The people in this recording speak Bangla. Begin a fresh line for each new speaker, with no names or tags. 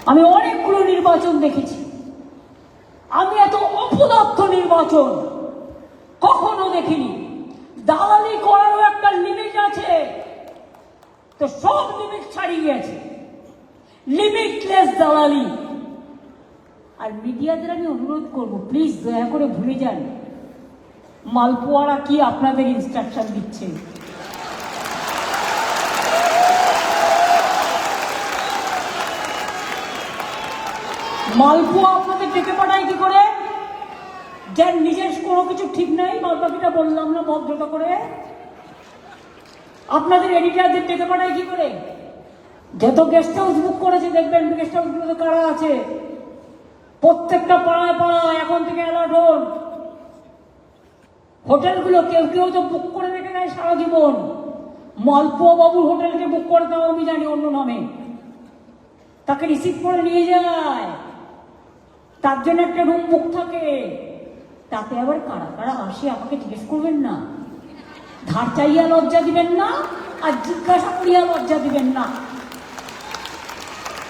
আমি অনেকগুলো নির্বাচন দেখেছি, আমি এত অপদার্থ নির্বাচন কখনো দেখিনি। দালালি করারও একটা লিমিট আছে, তো সব লিমিট ছাড়িয়ে গেছে, লিমিটলেস দালালি। আর মিডিয়াদের আমি অনুরোধ করবো, প্লিজ দয়া করে ভুলে যান মালপোয়ারা কি আপনাদের ইনস্ট্রাকশন দিচ্ছে। মালপোয়া আপনাদের ডেকে পাঠায় কি করে? যার নিজের কোনো কিছু ঠিক নাই, বাদবাকিটা বললাম না ভদ্রতা করে। আপনাদের এডিটারদের ডেকে পাঠায় কি করে? যত গেস্ট হাউস বুক করেছে দেখবেন গেস্ট হাউসগুলোতে কারা আছে, প্রত্যেকটা পাড়ায় পাড়ায় এখন থেকে অ্যালার্ট হন। হোটেলগুলো কেউ কেউ তো বুক করে রেখে দেয় সারা জীবন। মালপোয়া বাবুর হোটেলকে বুক করে দাও আমি জানি অন্য নামে, তাকে রিসিভ করে নিয়ে যায়, তার জন্য একটা রুম বুক থাকে। তাতে আবার কারা কারা আসে আমাকে জিজ্ঞেস করবেন না, ধার চাইয়া লজ্জা দিবেন না, আর জিজ্ঞাসা করিয়া লজ্জা দিবেন না।